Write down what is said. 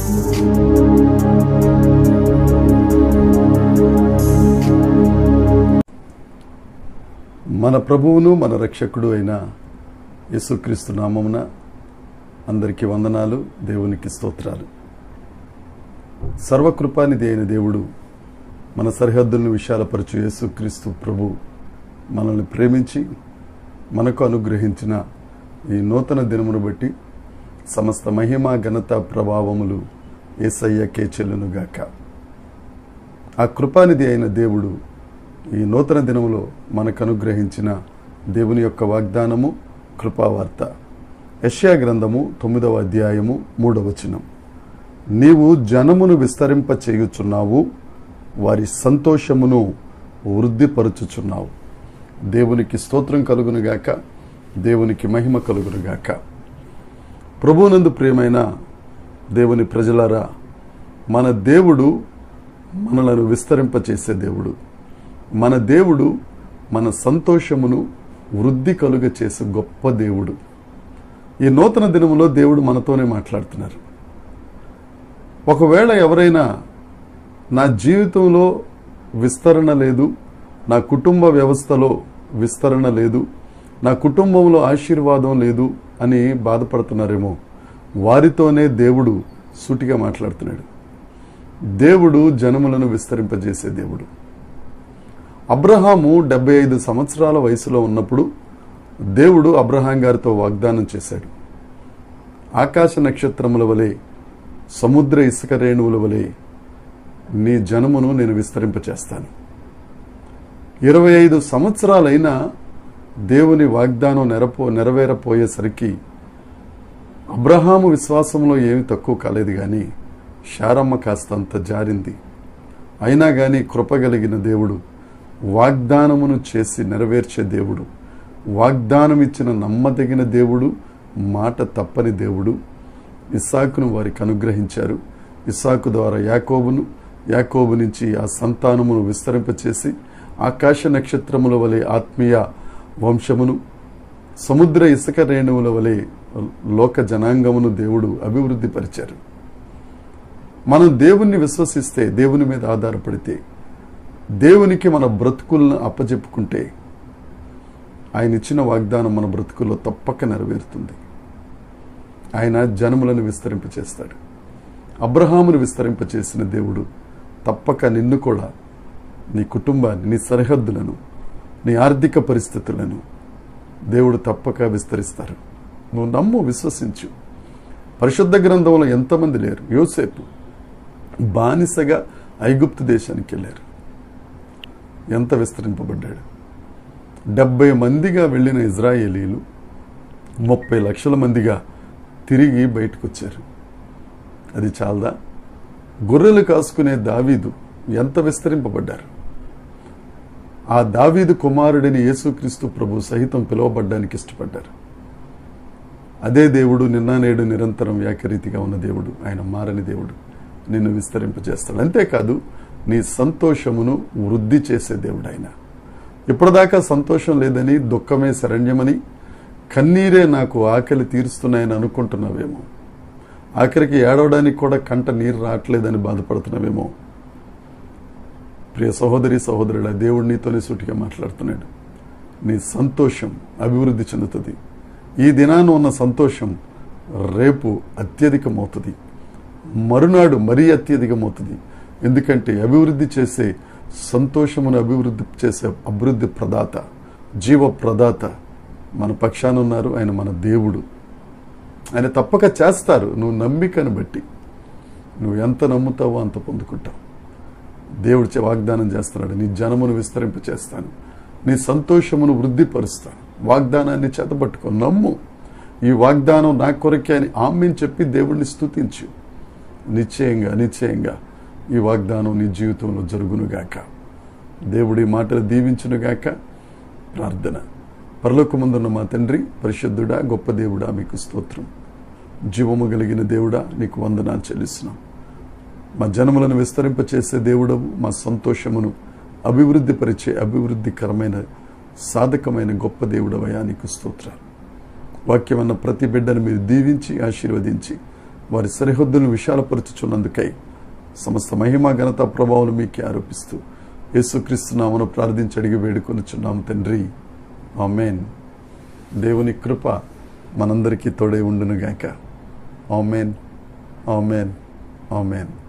మన ప్రభువును మన రక్షకుడు అయిన యేసుక్రీస్తు నామమున అందరికీ వందనాలు, దేవునికి స్తోత్రాలు. సర్వకృపానిధి అయిన దేవుడు, మన సరిహద్దులను విశాలపరచు యేసుక్రీస్తు ప్రభు మనల్ని ప్రేమించి మనకు అనుగ్రహించిన ఈ నూతన దినమును బట్టి సమస్త మహిమ ఘనత ప్రభావములు యేసయ్యకే చెల్లునుగాక. ఆ కృపానిధి అయిన దేవుడు ఈ నూతన దినములో మనకు అనుగ్రహించిన దేవుని యొక్క వాగ్దానము కృపావార్త. యెషయా గ్రంథము 9వ అధ్యాయము 3వ వచనం. నీవు జనమును విస్తరింప చేయుచున్నావు, వారి సంతోషమును వృద్ధిపరచుచున్నావు. దేవునికి స్తోత్రం కలుగునుగాక, దేవునికి మహిమ కలుగునుగాక. ప్రభువునందు ప్రియమైన దేవుని ప్రజలారా, మన దేవుడు మనలను విస్తరింపచేసే దేవుడు. మన దేవుడు మన సంతోషమును వృద్ధి కలుగ చేసే గొప్ప దేవుడు. ఈ నూతన దినములో దేవుడు మనతోనే మాట్లాడుతున్నారు. ఒకవేళ ఎవరైనా నా జీవితంలో విస్తరణ లేదు, నా కుటుంబ వ్యవస్థలో విస్తరణ లేదు, నా కుటుంబంలో ఆశీర్వాదం లేదు అని బాధపడుతున్నారేమో, వారితోనే దేవుడు సూటిగా మాట్లాడుతున్నాడు. దేవుడు జనములను విస్తరింపజేసే దేవుడు. అబ్రహాము 75 సంవత్సరాల వయసులో ఉన్నప్పుడు దేవుడు అబ్రహాం గారితో వాగ్దానం చేశాడు. ఆకాశ నక్షత్రముల వలె, సముద్ర ఇసుక రేణువుల వలె నీ జనమును నేను విస్తరింపచేస్తాను. 25 సంవత్సరాలైనా దేవుని వాగ్దానం నెరవేరపోయేసరికి అబ్రహాము విశ్వాసంలో ఏమి తక్కువ కాలేదు, కానీ శారమ్మ కాస్తంత జారింది. అయినా కానీ కృపగలిగిన దేవుడు, వాగ్దానమును చేసి నెరవేర్చే దేవుడు, వాగ్దానం ఇచ్చిన నమ్మదగిన దేవుడు, మాట తప్పని దేవుడు ఇస్సాకును వారికి అనుగ్రహించారు. ఇస్సాకు ద్వారా యాకోబును, యాకోబు నుంచి ఆ సంతానమును విస్తరింపచేసి ఆకాశ నక్షత్రముల వలె ఆత్మీయ వంశమును, సముద్ర ఇసుక రేణువుల వలె లోక జనాంగమును దేవుడు అభివృద్ధి పరిచారు. మనం దేవుణ్ణి విశ్వసిస్తే, దేవుని మీద ఆధారపడితే, దేవునికి మన బ్రతుకులను అప్పచెప్పుకుంటే, ఆయన ఇచ్చిన వాగ్దానం మన బ్రతుకుల్లో తప్పక నెరవేరుతుంది. ఆయన జనములను విస్తరింపచేస్తాడు. అబ్రహామును విస్తరింపచేసిన దేవుడు తప్పక నిన్ను కూడా, నీ కుటుంబాన్ని, నీ సరిహద్దులను, నీ ఆర్థిక పరిస్థితులను దేవుడు తప్పక విస్తరిస్తారు. నువ్వు నమ్ము, విశ్వసించు. పరిశుద్ధ గ్రంథంలో ఎంతమంది లేరు? యోసేపు బానిసగా ఐగుప్తు దేశానికి వెళ్ళారు. ఎంత విస్తరింపబడ్డాడు. 70 మందిగా వెళ్ళిన ఇజ్రాయేలీలు 30 లక్షల మందిగా తిరిగి బయటకు వచ్చారు. అది చాలదా? గొర్రెలు కాసుకునే దావీదు ఎంత విస్తరింపబడ్డారు. ఆ దావీదు కుమారుడిని యేసుక్రీస్తు ప్రభు సహితం పిలువబడ్డానికి ఇష్టపడ్డారు. అదే దేవుడు నిన్న నేడు నిరంతరం ఏకరీతిగా ఉన్న దేవుడు. ఆయన మారని దేవుడు. నిన్ను విస్తరింపజేస్తాడు. అంతేకాదు, నీ సంతోషమును వృద్ధి చేసే దేవుడు ఆయన. ఇప్పటిదాకా సంతోషం లేదని, దుఃఖమే శరణ్యమని, కన్నీరే నాకు ఆకలి తీరుస్తున్నాయని అనుకుంటున్నావేమో, ఆఖరికి ఏడవడానికి కూడా కంట నీరు రావట్లేదని బాధపడుతున్నావేమో. ప్రియ సహోదరి సహోదరుడా, దేవుడు నీతోనే సూటిగా మాట్లాడుతున్నాడు. నీ సంతోషం అభివృద్ధి చెందుతుంది. ఈ దినాన ఉన్న సంతోషం రేపు అత్యధికమవుతుంది, మరునాడు మరీ అత్యధికమవుతుంది. ఎందుకంటే అభివృద్ధి చేసే, సంతోషమును అభివృద్ధి చేసే అభివృద్ధి ప్రదాత, జీవ ప్రదాత మన పక్షాన ఉన్నారు. ఆయన మన దేవుడు. ఆయన తప్పక చేస్తారు. నువ్వు నమ్మికను బట్టి, నువ్వు ఎంత నమ్ముతావో అంత పొందుకుంటావు. దేవుడి వాగ్దానం చేస్తున్నాడు, నీ జనమును విస్తరింపచేస్తాను, నీ సంతోషమును వృద్ధిపరుస్తాను. వాగ్దానాన్ని చేతబట్టుకో, నమ్ము. ఈ వాగ్దానం నా కొరకే అని ఆమెను చెప్పి దేవుడిని స్తుతించు. నిశ్చయంగా నిశ్చయంగా ఈ వాగ్దానం నీ జీవితంలో జరుగునుగాక. దేవుడి మాటలు దీవించునుగాక. ప్రార్థన. పరలోకమందున్న మా తండ్రి, పరిశుద్ధుడా, గొప్ప దేవుడా, మీకు స్తోత్రం. జీవము కలిగిన దేవుడా, నీకు వందనాలు చెల్లిస్తున్నాం. మా జనములను విస్తరింపచేసే దేవుడవు, మా సంతోషమును అభివృద్ధి పరిచే అభివృద్ధికరమైన సాధకమైన గొప్ప దేవుడవయా, నీకు స్తోత్రాలు. వాక్యమన్న ప్రతి బిడ్డను మీరు దీవించి ఆశీర్వదించి వారి సరిహద్దులను విశాలపరుచుచున్నందుకై సమస్త మహిమ ఘనత ప్రభావం మీకే ఆరోపిస్తూ యేసుక్రీస్తు నామమున ప్రార్థించి అడిగి వేడుకొనుచున్నాము తండ్రి, ఆమేన్. దేవుని కృప మనందరికీ తోడై ఉండునుగాక. ఆమేన్, ఆమేన్, ఆమేన్.